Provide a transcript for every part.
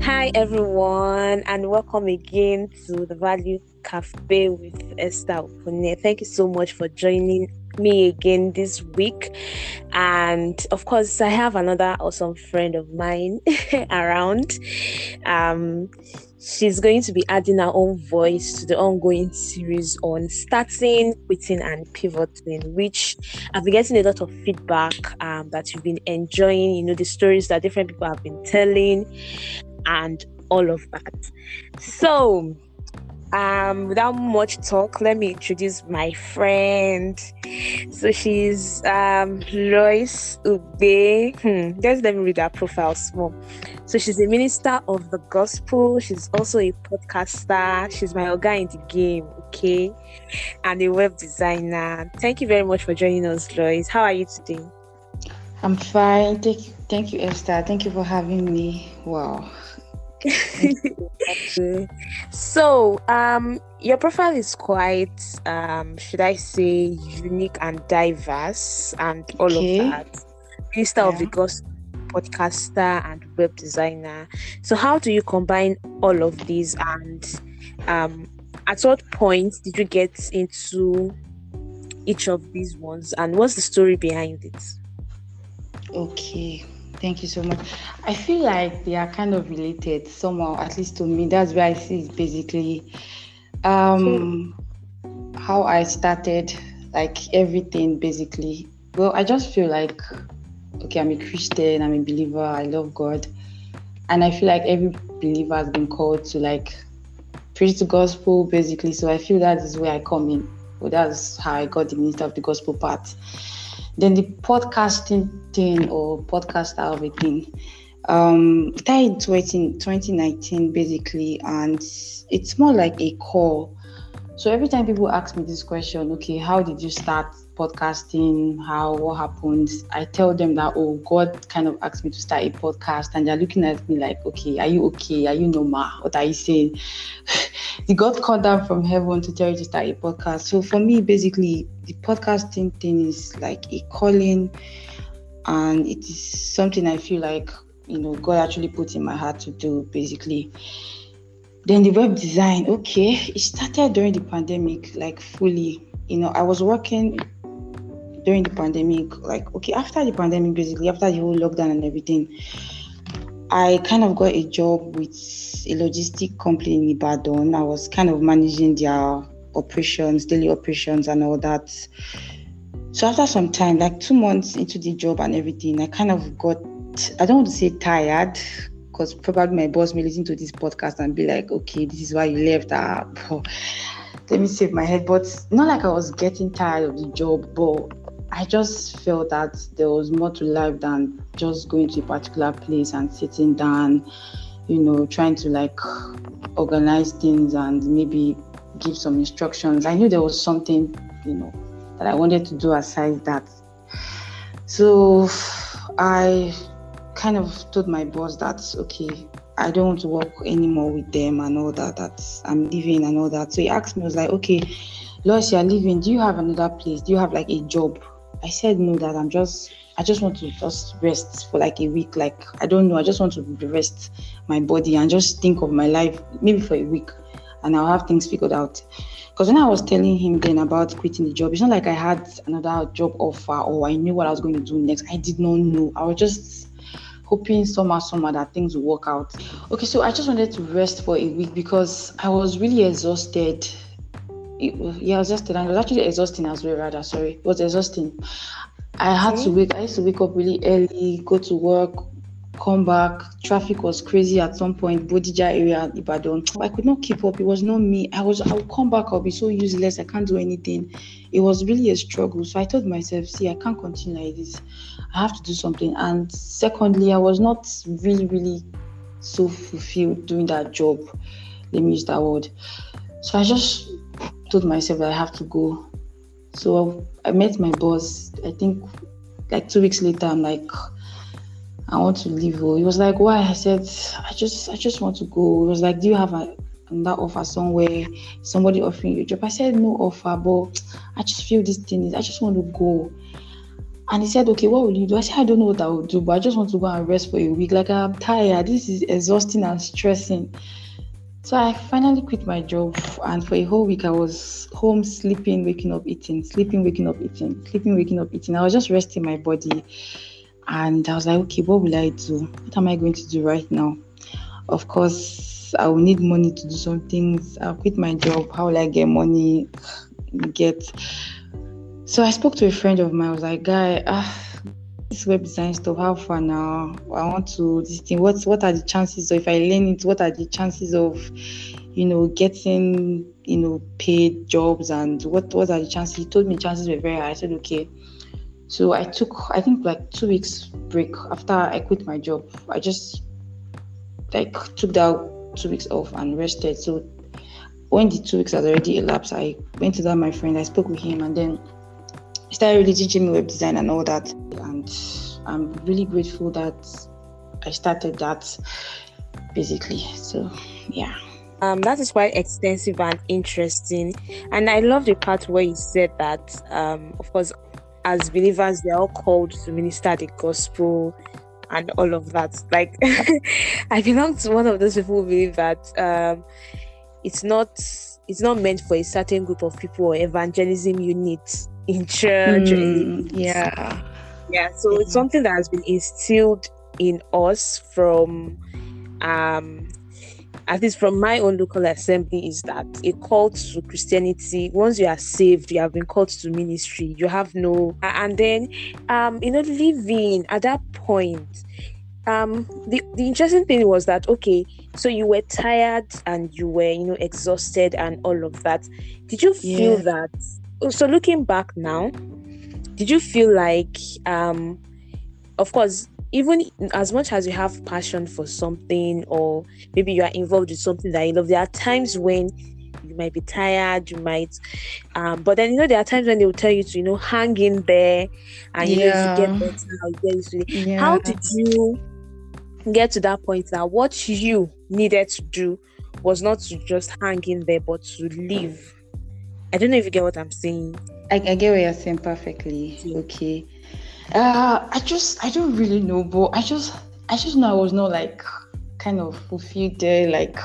Hi everyone, and welcome again to the Value Cafe with Esther Opune. Thank you so much for joining me again this week. And of course, I have another awesome friend of mine around. Um, she's going to be adding her own voice to the ongoing series on starting, quitting, and pivoting, which I've been getting a lot of feedback that you've been enjoying. The stories that different people have been telling and all of that. So, without much talk, let me introduce my friend. So she's Lois Ugbe. Just let me read her profile small. So she's a minister of the gospel. She's also a podcaster. She's my oga in the game, okay, and a web designer. Thank you very much for joining us, Lois. How are you today? I'm fine. Thank you, Esther. Thank you for having me. Wow. So, your profile is quite, should I say, unique and diverse, and all of Okay. that. Minister of the Yeah. Gospel, podcaster, and web designer. So, how do you combine all of these? And at what point did you get into each of these ones? And what's the story behind it? Okay. Thank you so much. I feel like they are kind of related somehow, at least to me. That's where I see it basically. Um, how I started, like everything basically. Well, I just feel like, okay, I'm a Christian, I'm a believer, I love God. And I feel like every believer has been called to like preach the gospel basically. So I feel that is where I come in. Well, that's how I got the minister of the gospel part. Then the podcasting thing or podcaster of a thing. It started in 2019 basically, and it's more like a call. So every time people ask me this question, okay, how did you start podcasting? What happened? I tell them that, oh, God kind of asked me to start a podcast, and they're looking at me like, okay, are you okay? Are you normal? What are you saying? Did God come down from heaven to tell you to start a podcast? So for me, basically, the podcasting thing is like a calling, and it is something I feel like, God actually put in my heart to do, basically. Then the web design, okay, it started during the pandemic, like fully. I was working during the pandemic, like, okay, after the pandemic, basically, after the whole lockdown and everything, I kind of got a job with a logistic company in Ibadan. I was kind of managing their operations, daily operations and all that. So after some time, like 2 months into the job and everything, I kind of got, I don't want to say tired, because probably my boss may listen to this podcast and be like, okay, this is why you left. Let me save my head. But not like I was getting tired of the job, but I just felt that there was more to life than just going to a particular place and sitting down, trying to like organize things and maybe give some instructions. I knew there was something, that I wanted to do aside that. So I kind of told my boss that, okay, I don't want to work anymore with them and all that I'm leaving and all that. So he asked me, I was like, okay, Lois, you're leaving. Do you have another place? Do you have like a job? I said no, that I just want to just rest for like a week. Like, I don't know. I just want to rest my body and just think of my life maybe for a week, and I'll have things figured out. Because when I was telling him then about quitting the job, it's not like I had another job offer or I knew what I was going to do next. I did not know. I was just hoping somehow that things will work out. Okay, so I just wanted to rest for a week because I was really exhausted. I was exhausted, and it was actually exhausting as well, rather. Sorry, it was exhausting. I used to wake up really early, go to work, come back. Traffic was crazy at some point, Bodija area, Ibadan. I could not keep up. It was not me. I would come back, I'll be so useless. I can't do anything. It was really a struggle. So I told myself, see, I can't continue like this. I have to do something. And secondly, I was not really, really so fulfilled doing that job. Let me use that word. So I just told myself that I have to go. So I met my boss, I think like 2 weeks later. I'm like, I want to leave. He was like, why? I said, I just want to go. He was like, do you have another offer somewhere? Somebody offering you a job? I said, no offer, but I just feel this thing is, I just want to go. And he said, okay, what will you do? I said, I don't know what I would do, but I just want to go and rest for a week. Like, I'm tired. This is exhausting and stressing. So I finally quit my job, and for a whole week I was home sleeping, waking up, eating, sleeping, waking up, eating, sleeping, waking up, eating. I was just resting my body, and I was like, okay, what will I do? What am I going to do right now? Of course, I will need money to do some things. I'll quit my job. How will I get money? Get So I spoke to a friend of mine. I was like, guy, this web design stuff, how far now? I want to this thing. What are the chances of, if I learn it, what are the chances of, getting, paid jobs, and what are the chances? He told me chances were very high. I said, okay. So I took, I think, like 2 weeks break after I quit my job. I just took that 2 weeks off and rested. So when the 2 weeks had already elapsed, I went to that my friend. I spoke with him, and then he started really teaching me web design and all that. And I'm really grateful that I started that, basically. So yeah. That is quite extensive and interesting, and I love the part where you said that of course, as believers, they're all called to minister the gospel and all of that. Like, I belong to one of those people who believe that it's not meant for a certain group of people or evangelism units in church or anything. Yeah, so it's something that has been instilled in us from at least from my own local assembly, is that a call to Christianity, once you are saved, you have been called to ministry, you have no, and then living at that point, the interesting thing was that, okay, so you were tired and you were, exhausted and all of that. Did you feel that, so looking back now, did you feel like, of course, even as much as you have passion for something, or maybe you are involved with something that you love, there are times when you might be tired, you might, but then, there are times when they will tell you to, hang in there, and if you get better, you get used to it. How did you get to that point that what you needed to do was not to just hang in there, but to live? I don't know if you get what I'm saying. I get what you're saying perfectly. Okay. I don't really know, but I just know I was not kind of fulfilled there. It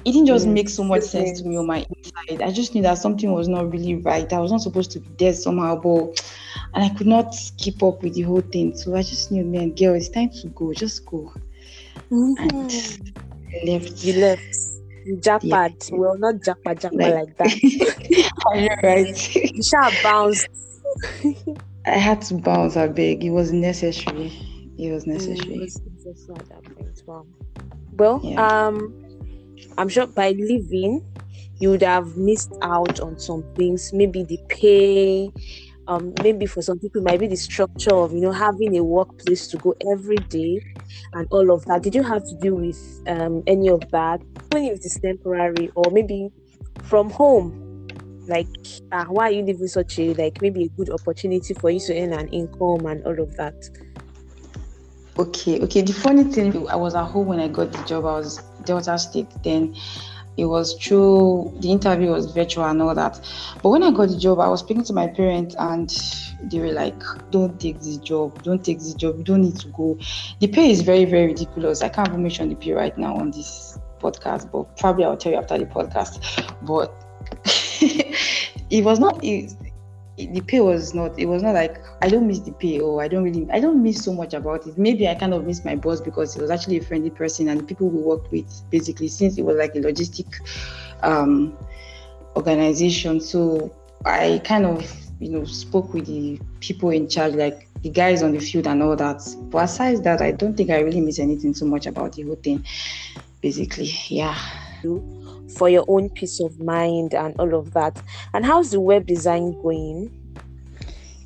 didn't just make so much sense to me on my inside. I just knew that something was not really right. I was not supposed to be there somehow, and I could not keep up with the whole thing. So I just knew, man, girl, it's time to go. Just go. And I left. You left. Jackpot. Yeah. Well, not jackpot like that. I know, right? You shall bounce. I had to bounce, I beg. It was necessary. It was necessary. It was necessary at that point. Wow. Well, yeah. I'm sure by leaving, you would have missed out on some things. Maybe the pay. Maybe for some people, it might be the structure of having a workplace to go every day, and all of that. Did you have to deal with any of that? Even if it's temporary, or maybe from home? Like, why are you leaving such a maybe a good opportunity for you to earn an income and all of that? Okay. The funny thing, I was at home when I got the job. I was Delta State then. It was true. The interview was virtual and all that. But when I got the job, I was speaking to my parents, and they were like, "Don't take this job. Don't take this job. You don't need to go. The pay is very, very ridiculous. I can't even mention the pay right now on this podcast, but probably I'll tell you after the podcast." But it was not. The pay was not. It was not like I don't miss the pay, or I don't miss so much about it. Maybe I kind of miss my boss because he was actually a friendly person, and the people we worked with, basically, since it was like a logistic organization. So I kind of spoke with the people in charge, like the guys on the field and all that. But aside that, I don't think I really miss anything so much about the whole thing. Basically, yeah. For your own peace of mind and all of that. And how's the web design going?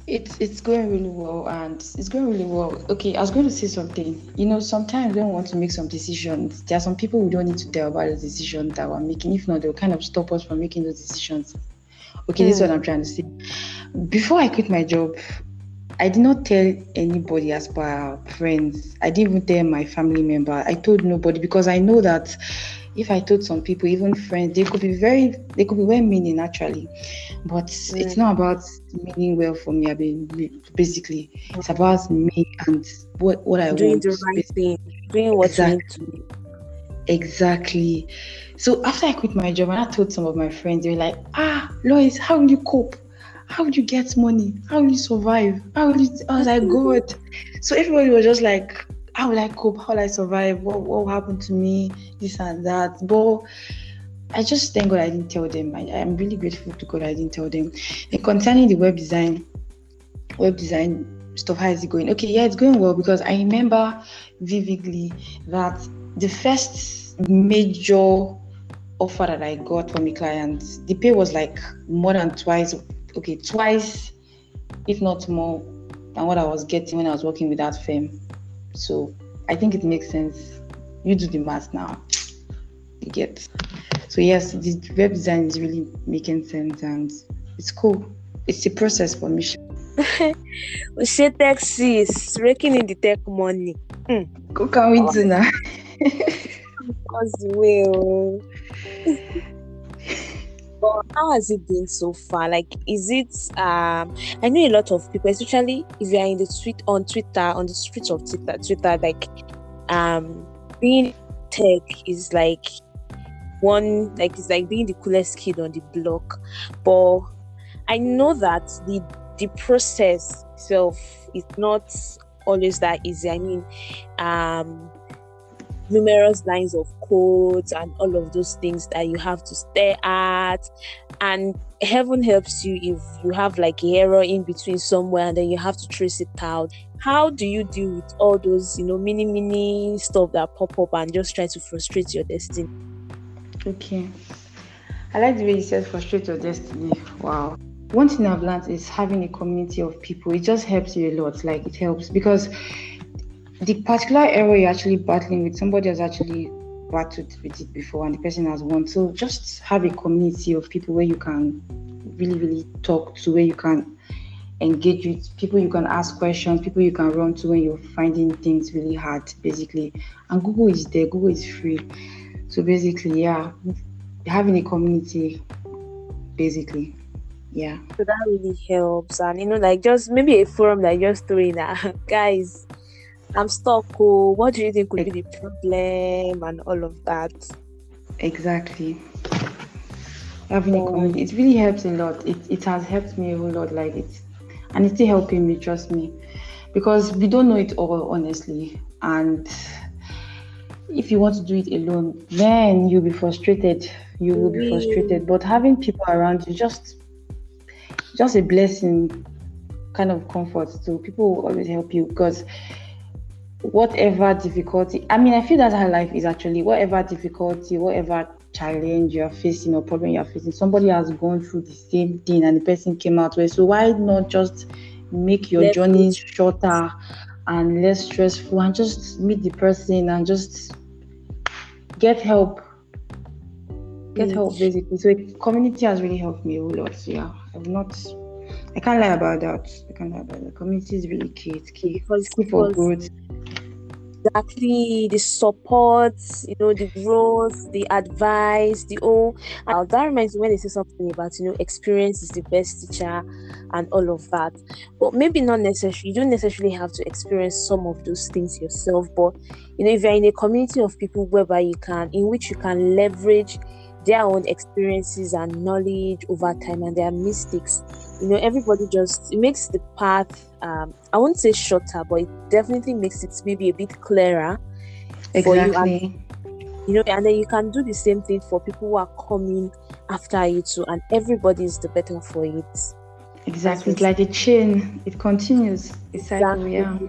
It's going really well, and it's going really well. Okay, I was going to say something. Sometimes when we want to make some decisions, there are some people we don't need to tell about the decisions that we're making. If not, they'll kind of stop us from making those decisions. Okay, this is what I'm trying to say. Before I quit my job, I did not tell anybody as per friends. I didn't even tell my family member. I told nobody, because I know that if I told some people, even friends, they could be well meaning actually, but it's not about meaning well for me. I mean, basically, it's about me and what I Doing want. the right thing, doing what you need to do. Exactly. So after I quit my job, and I told some of my friends, they were like, Lois, how will you cope? How will you get money? How will you survive? I was like, God. So everybody was just like, how will I cope? How will I survive? What will happen to me? This and that. But I just thank God I didn't tell them. I'm really grateful to God I didn't tell them. And concerning the web design stuff, how is it going? Okay, yeah, it's going well, because I remember vividly that the first major offer that I got from a client, the pay was like more than twice, if not more, than what I was getting when I was working with that firm. So I think it makes sense. You do the math now. You get. So yes, the web design is really making sense, and it's cool. It's a process for me. We say tech sis, raking in the tech money. What can we do now? Because will. But how has it been so far? Like, is it I know a lot of people, especially if you're in the on the streets of Twitter, like being tech is like it's like being the coolest kid on the block. But I know that the process itself is not always that easy. I mean, numerous lines of codes and all of those things that you have to stare at, and heaven helps you if you have like an error in between somewhere and then you have to trace it out. How do you deal with all those mini stuff that pop up and just try to frustrate your destiny? Okay, I like the way you said frustrate your destiny. Wow. One thing I've learned is having a community of people. It just helps you a lot. Like, it helps because the particular error you're actually battling with, somebody has actually battled with it before and the person has won. So just have a community of people where you can really, really talk to, where you can engage with, people you can ask questions, people you can run to when you're finding things really hard, basically. And Google is there, Google is free. So basically, yeah, having a community, basically. Yeah. So that really helps. And like just maybe a forum like just throwing that guys, I'm stuck. Oh, what do you think could be the problem and all of that? Exactly. Having a community, it really helps a lot. It has helped me a whole lot, like it, and it's still helping me, trust me, because we don't know it all, honestly. And if you want to do it alone, then you'll be frustrated. You will be frustrated. But having people around you, just a blessing, kind of comfort. So people will always help you, because whatever difficulty, I mean, I feel that's how life is actually. Whatever difficulty, whatever challenge you're facing or problem you're facing, somebody has gone through the same thing and the person came out well. So why not just make your journey shorter and less stressful, and just meet the person and just get help basically. So community has really helped me a whole lot. So yeah, I can't lie about that. Community is really key. It's key. It's key for growth. Exactly, the support, the growth, the advice, that reminds me when they say something about experience is the best teacher and all of that. But maybe not necessarily, you don't necessarily have to experience some of those things yourself. But if you're in a community of people in which you can leverage their own experiences and knowledge over time and their mistakes, everybody it makes the path, I won't say shorter, but it definitely makes it maybe a bit clearer for you. And then you can do the same thing for people who are coming after you too, and everybody is the better for it. Exactly. It's like a chain. It continues. Exactly. Yeah.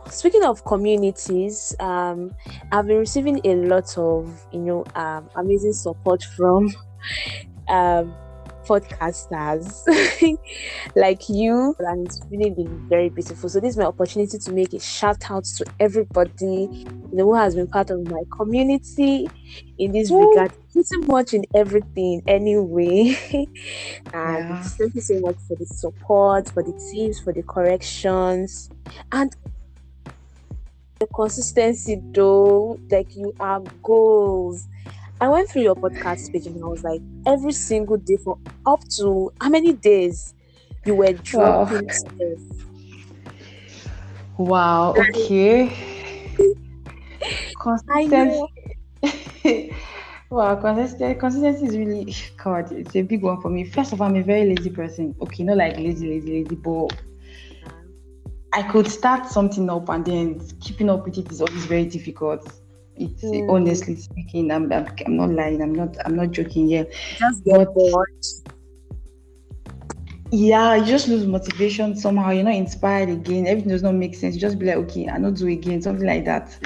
Speaking of communities, I've been receiving a lot of amazing support from podcasters like you, and it's really been very beautiful. So this is my opportunity to make a shout out to everybody who has been part of my community in this regard, pretty much in everything anyway. And thank you so much for the support, for the tips, for the corrections, and the consistency though, like you are goals. I went through your podcast page and I was like, every single day for up to how many days you were Wow. dropping stuff. Wow. Okay. I Consistency. know. Wow, consistency is really God, it's a big one for me. First of all, I'm a very lazy person. Okay, not like lazy, but I could start something up and then keeping up with it is always very difficult. It's honestly speaking, I'm not lying. I'm not joking here. Just get But bored. yeah, you just lose motivation somehow. You're not inspired again. Everything does not make sense. You just be like, okay, I'll not do again, something like that.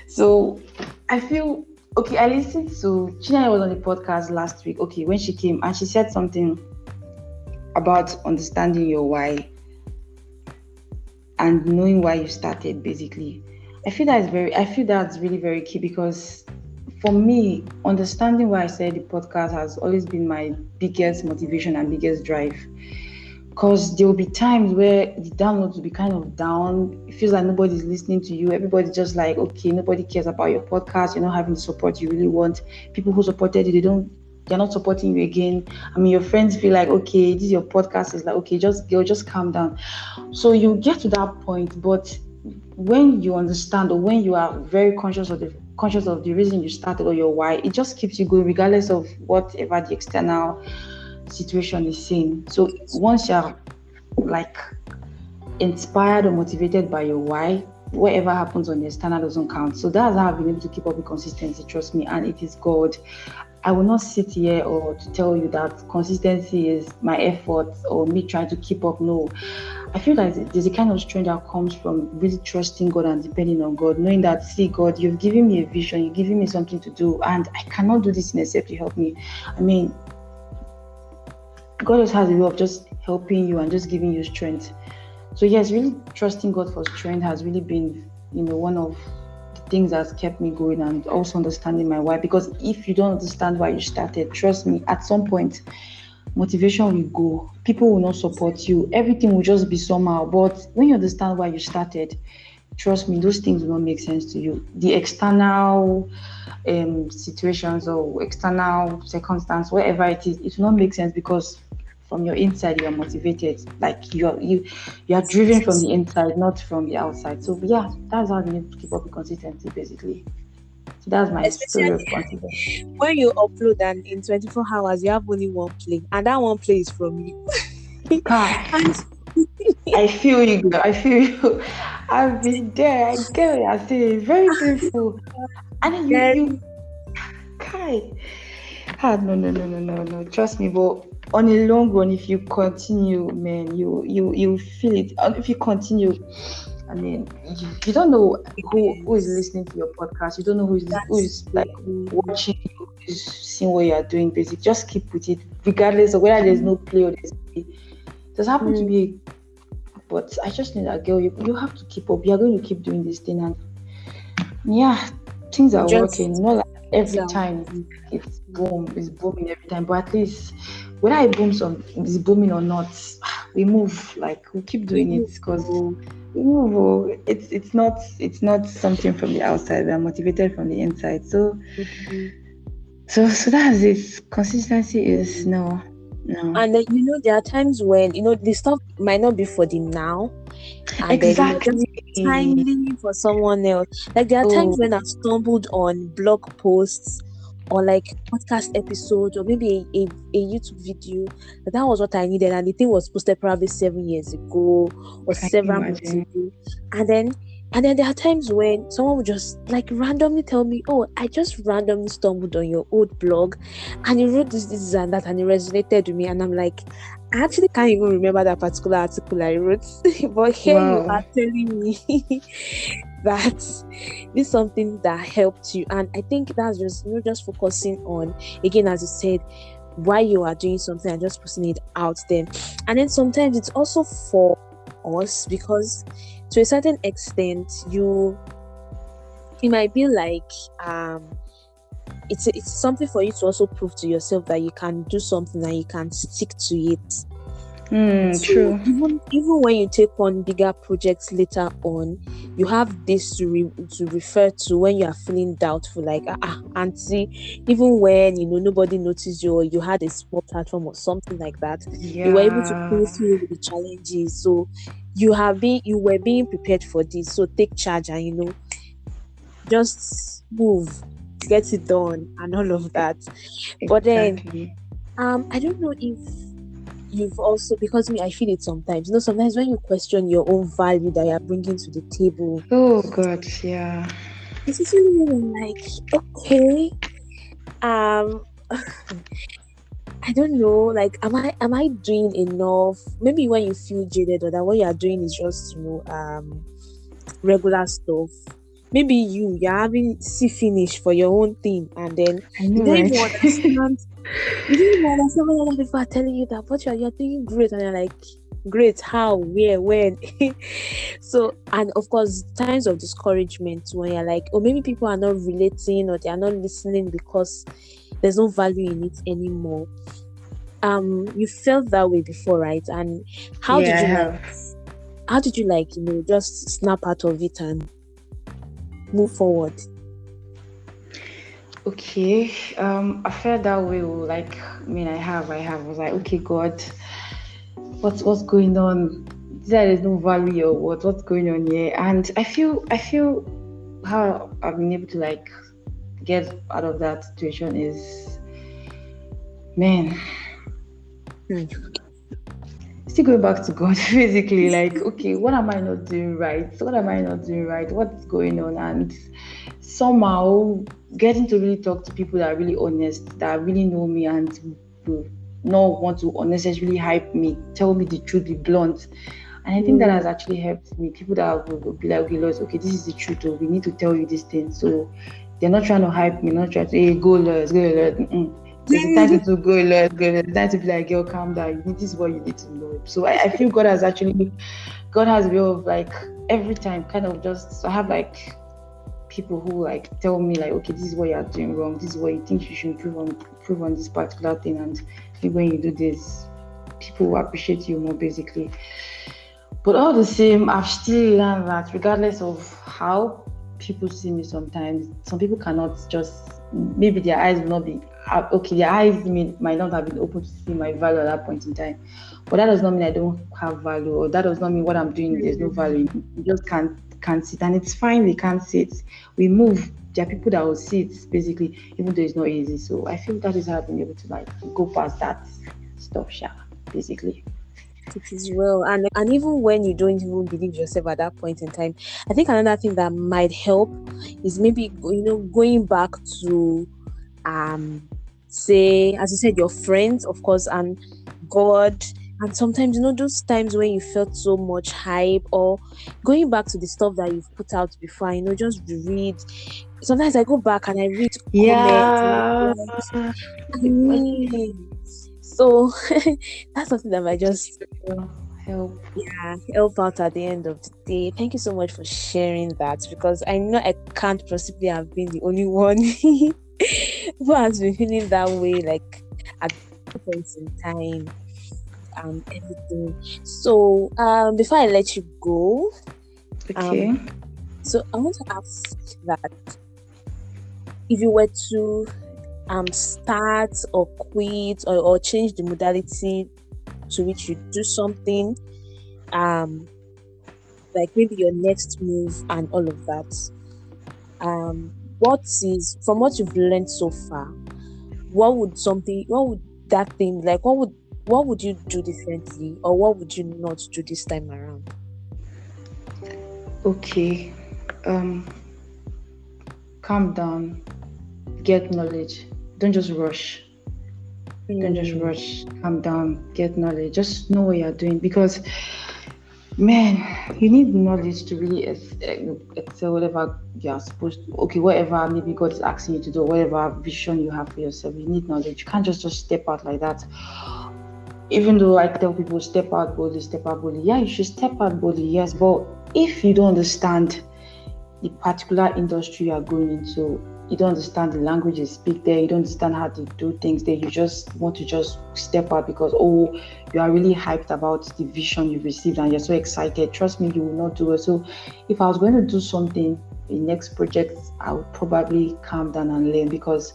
So I feel okay. I listened to Chinaya was on the podcast last week. Okay, when she came and she said something about understanding your why and knowing why you started. Basically, I feel that's really very key because for me, understanding why I said the podcast has always been my biggest motivation and biggest drive. Because there will be times where the downloads will be kind of down. It feels like nobody's listening to you. Everybody's just like, okay, nobody cares about your podcast. You're not having the support you really want. People who supported you, they're not supporting you again. I mean, your friends feel like, okay, this is your podcast. Is like, okay, just calm down. So you get to that point, but when you understand or when you are very conscious of the reason you started or your why, it just keeps you going regardless of whatever the external situation is saying. So once you're like inspired or motivated by your why, whatever happens on the external doesn't count. So that's how I've been able to keep up with consistency, trust me, and it is God. I will not sit here or to tell you that consistency is my effort or me trying to keep up. No, I feel like there's a kind of strength that comes from really trusting God and depending on God, knowing that, see, God, you've given me a vision, you're giving me something to do, and I cannot do this except you help me. I mean, God just has a way of just helping you and just giving you strength. So yes, really trusting God for strength has really been, one of the things that's kept me going, and also understanding my why. Because if you don't understand why you started, trust me, at some point, motivation will go. People will not support you. Everything will just be somehow. But when you understand why you started, trust me, those things will not make sense to you. The external situations or external circumstance, whatever it is, it will not make sense because from your inside you are motivated. Like you are driven from the inside, not from the outside. So yeah, that's how you need to keep up with consistency, basically. So that's my story of Especially consistency. when you upload and in 24 hours you have only one play, and that one play is from you. Kai, And I feel you, girl. I feel you. I've been there. I get what you're saying. Very painful. And then you very Kai. Ah, no. Trust me, but on a long run, if you continue, man, you feel it. And if you continue, I mean, you don't know who is listening to your podcast. You don't know who that's is like watching you, who's seeing what you are doing. Basically, just keep with it, regardless of whether there's no play or there's play. There's happened to be, but I just need that girl. You have to keep up. You are going to keep doing this thing, and yeah, things are working. just Not like every so time it's booming every time, but at least whether it booms or it's booming or not, we move. Like we keep we doing it move. because we move. Oh. It's not something from the outside. We are motivated from the inside. So Mhm. so that's it. Consistency is no. And then, there are times when the stuff might not be for the now, and then just Exactly. timely for someone else. Like there are Oh, times when I've stumbled on blog posts or like podcast episodes or maybe a YouTube video. That was what I needed, and the thing was posted probably 7 years ago or can you several months imagine? ago. And then there are times when someone would just like randomly tell me, "Oh, I just randomly stumbled on your old blog and you wrote this and that, and it resonated with me." And I'm like, I actually can't even remember that particular article I wrote, but here you Wow. are telling me that this is something that helped you. And I think that's just focusing on, again, as you said, why you are doing something and just putting it out there. And then sometimes it's also for us because to a certain extent it might be like it's something for you to also prove to yourself that you can do something and you can stick to it. So True. even when you take on bigger projects later on, you have this to refer to when you are feeling doubtful, like auntie, even when nobody noticed you or you had a small platform or something like that, you were able to pull Yeah, through with the challenges. So you were being prepared for this. So take charge and just move, get it done and all of that. But then exactly. I don't know if you've also, because me I feel it sometimes, sometimes when you question your own value that you're bringing to the table, Oh God, yeah. especially when I'm like, okay, um I don't know, like am I doing enough? Maybe when you feel jaded or that what you are doing is just regular stuff. Maybe you're having see finish for your own thing, and then I you know, don't right? even understand. You don't even understand when other people are telling you that, but you're doing great, and you're like, great, how, where, when? So, and of course, times of discouragement when you're like, or maybe people are not relating or they are not listening because there's no value in it anymore. You felt that way before, right? And how Yeah, did I you like? have. How did you like? Just snap out of it and move forward. Okay. I felt that way. Like, I mean, I was like, okay, God, what's going on? There's no value or what's going on here? And I feel how I've been able to like get out of that situation is, man, Hmm. still going back to God, basically. Like, okay, what am I not doing right? What am I not doing right? What's going on? And somehow getting to really talk to people that are really honest, that really know me and will not want to unnecessarily hype me, tell me the truth, be blunt. And I think that Hmm. has actually helped me. People that will be like, okay, Lois, okay, this is the truth, we need to tell you this thing. So they're not trying to hype me, not trying to, hey, go, Lois, go, Lois. There's a time to go, Lois, go, there's a time to be like, girl, calm down. This is what you need to know. So I feel God has a way of like, every time kind of just, I have like people who like tell me like, okay, this is what you are doing wrong, this is what you think you should improve on this particular thing, and when you do this, people will appreciate you more, basically. But all the same, I've still learned that regardless of how people see me, sometimes some people cannot just, maybe their eyes will not be okay, their eyes might not have been open to see my value at that point in time, but that does not mean I don't have value, or that does not mean what I'm doing there's no value. You just can't see it, and it's fine, they can't see it. We move. There are people that will see it, basically, even though it's not easy. So I feel that is how I've been able to like go past that stuff, basically. It is well, and even when you don't even believe yourself at that point in time, I think another thing that might help is maybe going back to um say, as you said, your friends, of course, and God. And sometimes, those times when you felt so much hype, or going back to the stuff that you've put out before, just reread. Sometimes I go back and I read comments and Yeah. I'm like, I mean, so that's something that might just Help. help out at the end of the day. Thank you so much for sharing that, because I know I can't possibly have been the only one who has been feeling that way, like at points in time and everything. So before I let you go, Okay. um so I want to ask that if you were to start or quit, or change the modality to which you do something, um like maybe your next move and all of that, what is, from what you've learned so far, what would that thing, like what would you do differently, or what would you not do this time around? Okay. Um, Calm down. Get knowledge. Don't just rush. Don't just Hmm. rush. Calm down. Get knowledge. Just know what you're doing, because man, you need knowledge to really excel whatever you are supposed to. Okay, whatever maybe God is asking you to do, whatever vision you have for yourself, you need knowledge. You can't just step out like that. Even though I tell people step out boldly, step out boldly. Yeah, you should step out boldly, yes. But if you don't understand the particular industry you are going into, you don't understand the language you speak there, you don't understand how to do things there, you just want to just step out because you are really hyped about the vision you've received and you're so excited. Trust me, you will not do it. So if I was going to do something, the next project, I would probably calm down and learn, because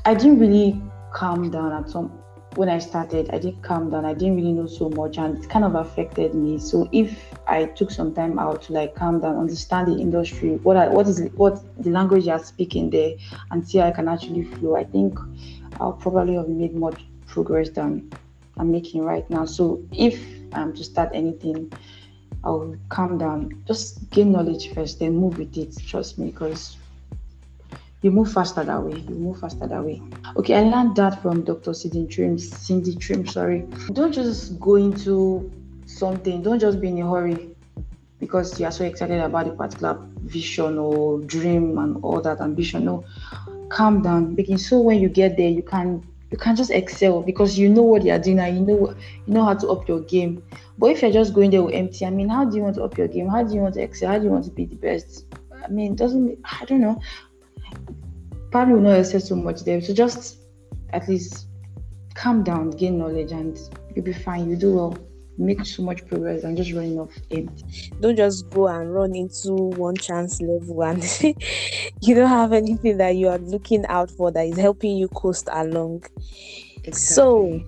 I didn't really calm down at some when I started. I didn't calm down. I didn't really know so much, and it kind of affected me. So if I took some time out to like calm down, understand the industry, what the language you're speaking there, and see how I can actually flow, I think I'll probably have made more progress than I'm making right now. So if I'm to start anything, I'll calm down, just gain knowledge first, then move with it. Trust me, because you move faster that way. You move faster that way. Okay, I learned that from Dr. Cindy Trim, sorry. Don't just go into something, don't just be in a hurry because you are so excited about a particular vision or dream and all that ambition. No, calm down. Because so when you get there, you can just excel because you know what you are doing and you know how to up your game. But if you're just going there with empty, I mean, how do you want to up your game? How do you want to excel? How do you want to be the best? I mean, I don't know. Probably will not excel so much there. So just at least calm down, gain knowledge, and you'll be fine. You do well. Make so much progress and just running off empty. Don't just go and run into one chance level and you don't have anything that you are looking out for that is helping you coast along. Exactly. So,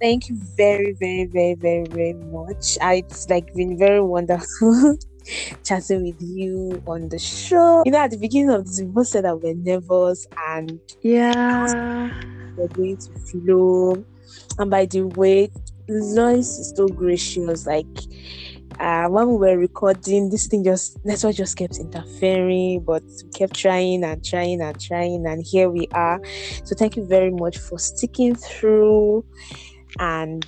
thank you very, very, very, very, very much. It's like been very wonderful chatting with you on the show. At the beginning of this, we both said that we're nervous and yeah, we're going to flow. And by the way, Lois is so gracious. Like when we were recording, this thing network just kept interfering, but we kept trying and trying and trying, and here we are. So thank you very much for sticking through and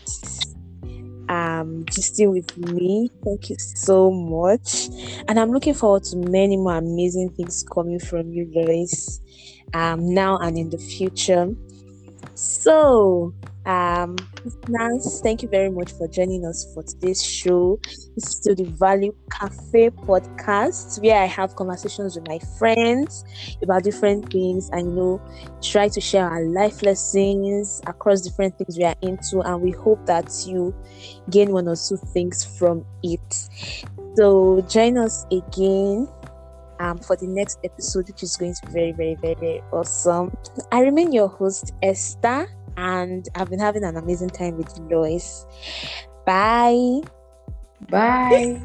just stay with me. Thank you so much, and I'm looking forward to many more amazing things coming from you, Lois, now and in the future. So, listeners, thank you very much for joining us for today's show. This is still the Value Cafe podcast, where I have conversations with my friends about different things and try to share our life lessons across different things we are into, and we hope that you gain one or two things from it. So join us again for the next episode, which is going to be very, very, very, very awesome. I remain your host, Esther, and I've been having an amazing time with Lois. Bye. Bye.